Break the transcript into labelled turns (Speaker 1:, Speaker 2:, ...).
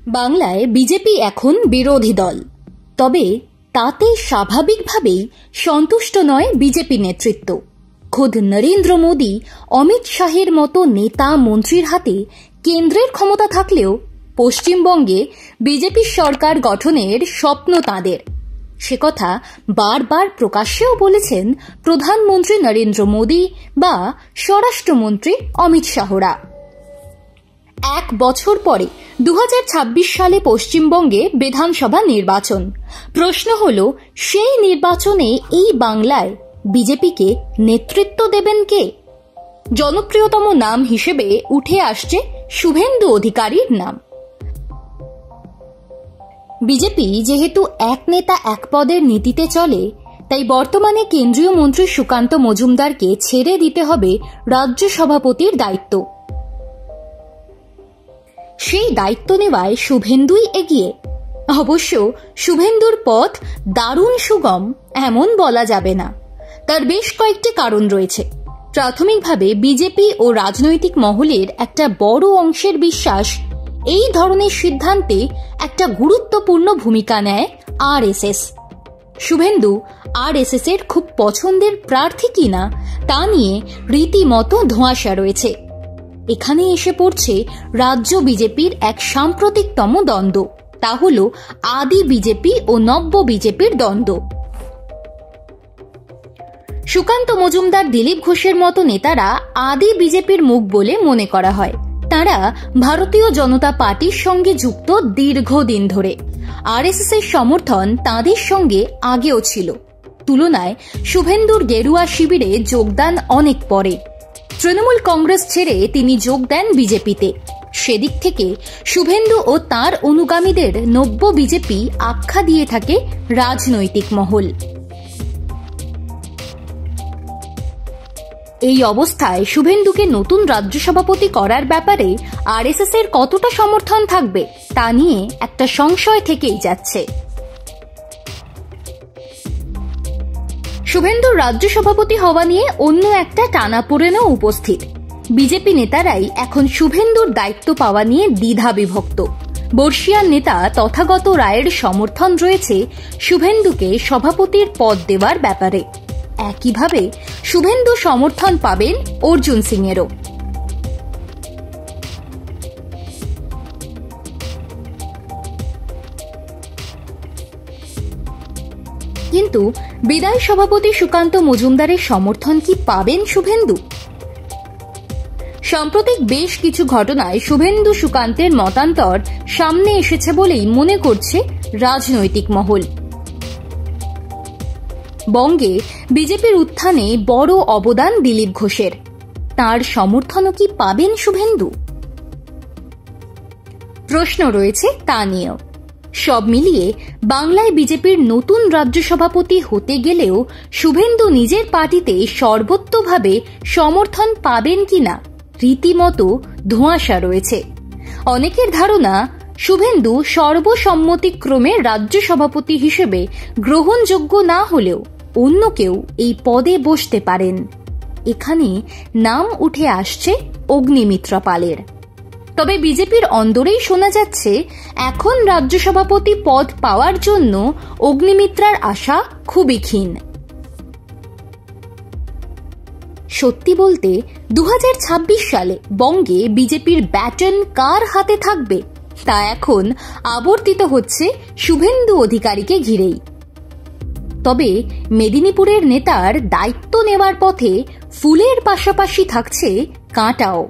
Speaker 1: বাংলায় বিজেপি এখন বিরোধী দল, তবে তাতে স্বাভাবিকভাবেই সন্তুষ্ট নয় বিজেপি নেতৃত্ব। খোদ নরেন্দ্র মোদী, অমিত শাহের মতো নেতা মন্ত্রীর হাতে কেন্দ্রের ক্ষমতা থাকলেও পশ্চিমবঙ্গে বিজেপি সরকার গঠনের স্বপ্ন তাঁদের। সে কথা বারবার প্রকাশ্যেও বলেছেন প্রধানমন্ত্রী নরেন্দ্র মোদী বা স্বরাষ্ট্রমন্ত্রী অমিত শাহরা। 1 বছর পরে 2026 সালে পশ্চিমবঙ্গে বিধানসভা নির্বাচন। প্রশ্ন হল, সেই নির্বাচনে এই বাংলায় বিজেপিকে নেতৃত্ব দেবেন কে? জনপ্রিয়তম নাম হিসেবে উঠে আসছে শুভেন্দু অধিকারীর নাম। বিজেপি যেহেতু এক নেতা এক পদের নীতিতে চলে, তাই বর্তমানে কেন্দ্রীয় মন্ত্রী সুকান্ত মজুমদারকে ছেড়ে দিতে হবে রাজ্য সভাপতির দায়িত্ব। সেই দায়িত্ব নেওয়ায় শুভেন্দুই এগিয়ে। অবশ্য শুভেন্দুর পথ দারুণ সুগম এমন বলা যাবে না, তার বেশ কয়েকটি কারণ রয়েছে। প্রাথমিকভাবে বিজেপি ও রাজনৈতিক মহলের একটা বড় অংশের বিশ্বাস, এই ধরনের সিদ্ধান্তে একটা গুরুত্বপূর্ণ ভূমিকা নেয় আরএসএস। শুভেন্দু আরএসএস এর খুব পছন্দের প্রার্থী কিনা তা নিয়ে রীতিমতো ধোঁয়াশা রয়েছে। এখানে এসে পড়ছে রাজ্য বিজেপির এক সাম্প্রতিকতম দ্বন্দ্ব, তা হল আদি বিজেপি ও নব্য বিজেপির দ্বন্দ্ব। সুকান্ত মজুমদার, দিলীপ ঘোষের মতো নেতারা আদি বিজেপির মুখ বলে মনে করা হয়। তারা ভারতীয় জনতা পার্টির সঙ্গে যুক্ত দীর্ঘদিন ধরে। আরএসএস এর সমর্থন তাঁদের সঙ্গে আগেও ছিল। তুলনায় শুভেন্দুর গেরুয়া শিবিরে যোগদান অনেক পরে। তৃণমূল কংগ্রেস ছেড়ে তিনি যোগ দেন বিজেপিতে। সেদিক থেকে শুভেন্দু ও তার অনুগামীদের নব্য বিজেপি আখ্যা দিয়ে থাকে রাজনৈতিক মহল। এই অবস্থায় শুভেন্দুকে নতুন রাজ্য সভাপতি করার ব্যাপারে আরএসএস এর কতটা সমর্থন থাকবে তা নিয়ে একটা সংশয় থেকেই যাচ্ছে। শুভেন্দুর রাজ্য সভাপতি হওয়া নিয়ে অন্য একটা টানাপোড়েনও উপস্থিত। বিজেপি নেতারাই এখন শুভেন্দুর দায়িত্ব পাওয়া নিয়ে দ্বিধা বিভক্ত। বর্ষীয়ান নেতা তথাগত রায়ের সমর্থন রয়েছে শুভেন্দুকে সভাপতির পদ দেওয়ার ব্যাপারে। একইভাবে শুভেন্দু সমর্থন পাবেন অর্জুন সিংয়েরও। কিন্তু বিদায়ী সভাপতি সুকান্ত মজুমদারের সমর্থন কি পাবেন শুভেন্দু? সাম্প্রতিক বেশ কিছু ঘটনায় শুভেন্দু সুকান্তের মতান্তর সামনে এসেছে বলেই মনে করছে রাজনৈতিক মহল। বঙ্গে বিজেপির উত্থানে বড় অবদান দিলীপ ঘোষের। তার সমর্থনও কি পাবেন শুভেন্দু? প্রশ্ন রয়েছে তা নিয়েও। সব মিলিয়ে বাংলায় বিজেপির নতুন রাজ্য সভাপতি হতে গেলেও শুভেন্দু নিজের পার্টিতে সর্বত্রভাবে সমর্থন পাবেন কিনা রীতিমতো ধোঁয়াশা রয়েছে। অনেকের ধারণা, শুভেন্দু সর্বসম্মতিক্রমে রাজ্য সভাপতি হিসেবে গ্রহণযোগ্য না হলেও অন্য কেউ এই পদে বসতে পারেন। এখানে নাম উঠে আসছে অগ্নিমিত্রা পালের। তবে বিজেপির অন্দরেই শোনা যাচ্ছে, এখন রাজ্য সভাপতি পদ পাওয়ার জন্য অগ্নিমিত্রার আশা খুবই ক্ষীণ। সত্যি বলতে 2026 সালে বঙ্গে বিজেপির ব্যাটন কার হাতে থাকবে তা এখন আবর্তিত হচ্ছে শুভেন্দু অধিকারীকে ঘিরেই। তবে মেদিনীপুরের নেতার দায়িত্ব নেওয়ার পথে ফুলের পাশাপাশি থাকছে কাঁটাও।